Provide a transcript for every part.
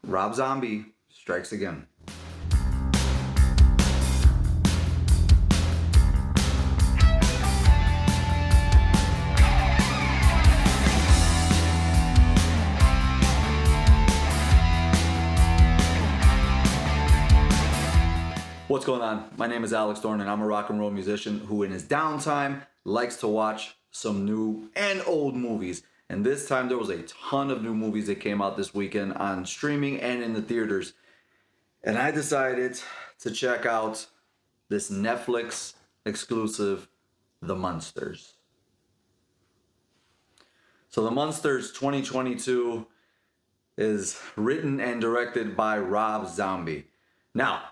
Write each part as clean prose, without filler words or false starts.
Rob Zombie strikes again. What's going on? My name is Alex Thorn, and I'm a rock and roll musician who in his downtime likes to watch some new and old movies. And this time there was a ton of new movies that came out this weekend on streaming and in the theaters. And I decided to check out this Netflix exclusive, The Munsters. So The Munsters 2022 is written and directed by Rob Zombie. Now,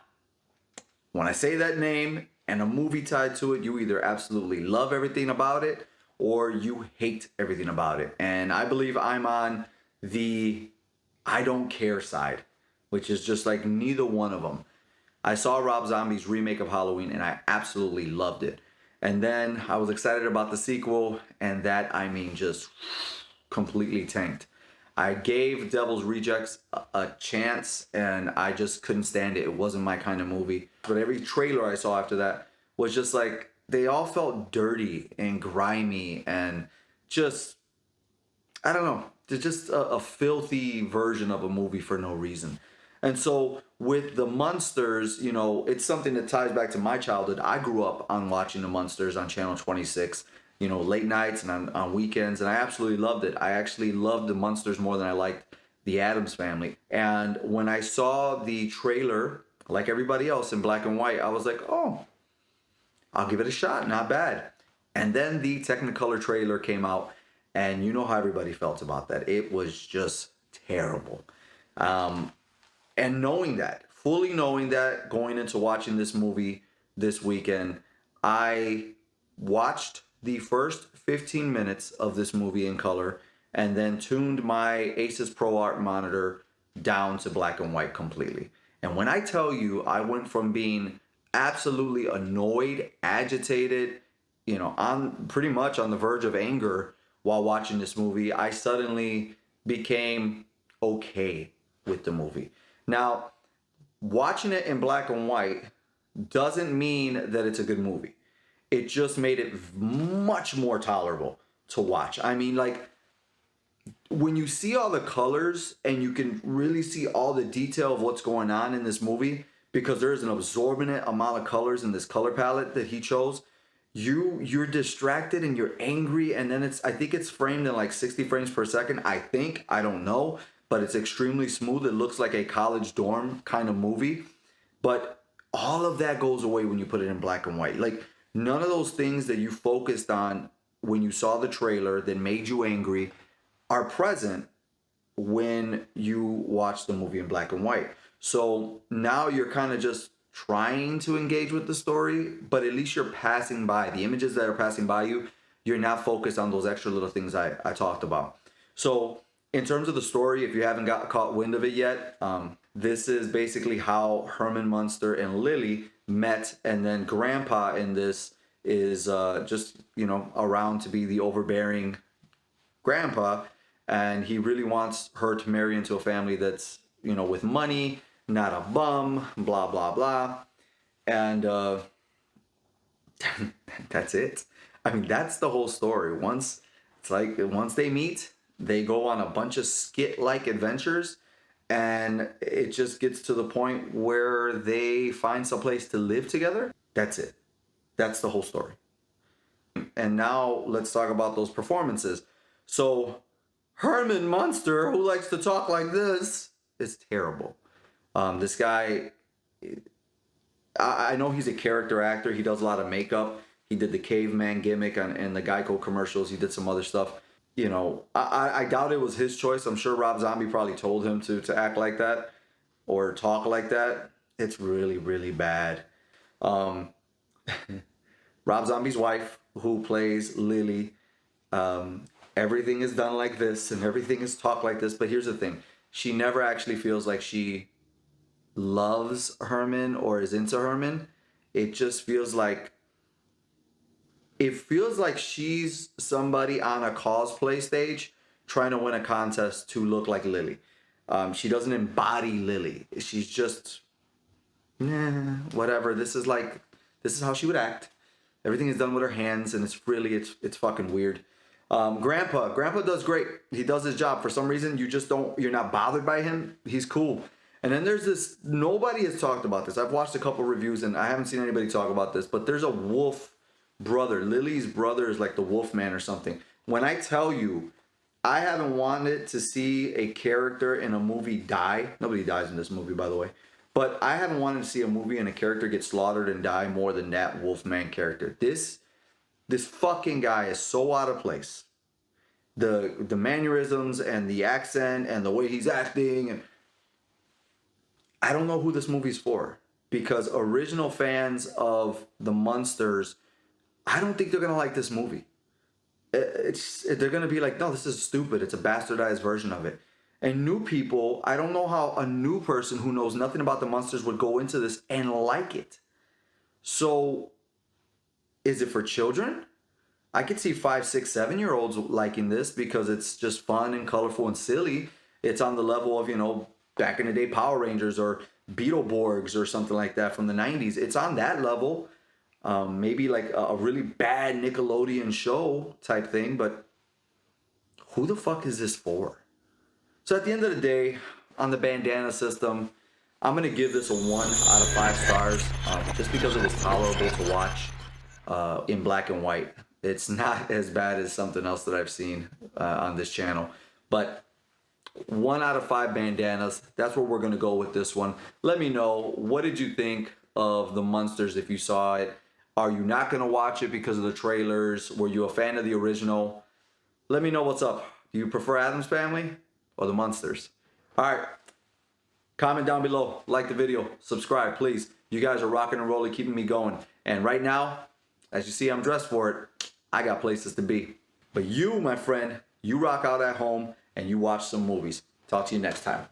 when I say that name and a movie tied to it, you either absolutely love everything about it or you hate everything about it. And I believe I'm on the I don't care side, which is just like neither one of them. I saw Rob Zombie's remake of Halloween and I absolutely loved it. And then I was excited about the sequel, and that, I mean, just completely tanked. I gave Devil's Rejects a chance, and I just couldn't stand it. It wasn't my kind of movie. But every trailer I saw after that was just like, they all felt dirty and grimy and just, I don't know, they're just a filthy version of a movie for no reason. And so with the Munsters, you know, it's something that ties back to my childhood. I grew up on watching the Munsters on Channel 26. You know, late nights and on weekends, and I absolutely loved it. I actually loved the Munsters more than I liked the Addams Family. And when I saw the trailer, like everybody else in black and white, I was like, oh, I'll give it a shot, not bad. And then the Technicolor trailer came out, and you know how everybody felt about that. It was just terrible. And knowing that, fully knowing that, going into watching this movie this weekend, I watched the first 15 minutes of this movie in color and then tuned my Asus ProArt monitor down to black and white completely. And when I tell you, I went from being absolutely annoyed, agitated, you know, on pretty much on the verge of anger while watching this movie, I suddenly became okay with the movie. Now, watching it in black and white doesn't mean that it's a good movie. It just made it much more tolerable to watch. I mean, like, when you see all the colors and you can really see all the detail of what's going on in this movie, because there is an absorbent amount of colors in this color palette that he chose, you're distracted and you're angry, and then I think it's framed in like 60 frames per second. I don't know, but it's extremely smooth. It looks like a college dorm kind of movie, but all of that goes away when you put it in black and white. Like, none of those things that you focused on when you saw the trailer that made you angry are present when you watch the movie in black and white. So now you're kind of just trying to engage with the story, but at least you're passing by. The images that are passing by you, you're not focused on those extra little things I talked about. So in terms of the story, if you haven't got caught wind of it yet, this is basically how Herman Munster and Lily met, and then Grandpa in this is just, you know, around to be the overbearing grandpa, and he really wants her to marry into a family that's, you know, with money, not a bum, blah blah blah. And that's it. I mean, that's the whole story. Once they meet, they go on a bunch of skit-like adventures, and it just gets to the point where they find some place to live together. That's it. That's the whole story. And now let's talk about those performances. So Herman Munster, who likes to talk like this, is terrible. This guy, I know he's a character actor. He does a lot of makeup. He did the caveman gimmick in the Geico commercials. He did some other stuff. You know, I doubt it was his choice. I'm sure Rob Zombie probably told him to act like that or talk like that. It's really, really bad. Rob Zombie's wife, who plays Lily, everything is done like this and everything is talked like this. But here's the thing. She never actually feels like she loves Herman or is into Herman. It just feels like she's somebody on a cosplay stage trying to win a contest to look like Lily. She doesn't embody Lily. She's just, whatever. This is how she would act. Everything is done with her hands, and it's fucking weird. Grandpa does great. He does his job. For some reason, you're not bothered by him. He's cool. And then there's this, nobody has talked about this. I've watched a couple reviews and I haven't seen anybody talk about this, but there's a wolf brother. Lily's brother is like the wolf man or something. When I tell you, I haven't wanted to see a character in a movie die. Nobody dies in this movie, by the way. But I haven't wanted to see a movie and a character get slaughtered and die more than that Wolfman character. This fucking guy is so out of place. The mannerisms and the accent and the way he's acting, and I don't know who this movie's for, because original fans of the Munsters, I don't think they're gonna like this movie. They're gonna be like, no, this is stupid. It's a bastardized version of it. And new people, I don't know how a new person who knows nothing about the Munsters would go into this and like it. So, is it for children? I could see 5, 6, 7-year-olds liking this because it's just fun and colorful and silly. It's on the level of, back in the day Power Rangers or Beetleborgs or something like that from the 90s. It's on that level. Maybe like a really bad Nickelodeon show type thing, but who the fuck is this for? So at the end of the day, on the bandana system, I'm going to give this a 1 out of 5 stars, just because it was tolerable to watch in black and white. It's not as bad as something else that I've seen on this channel, but 1 out of 5 bandanas. That's where we're going to go with this one. Let me know, what did you think of the Munsters if you saw it? Are you not going to watch it because of the trailers? Were you a fan of the original? Let me know what's up. Do you prefer Addams Family or the Munsters? All right. Comment down below. Like the video. Subscribe, please. You guys are rocking and rolling, keeping me going. And right now, as you see, I'm dressed for it. I got places to be. But you, my friend, you rock out at home and you watch some movies. Talk to you next time.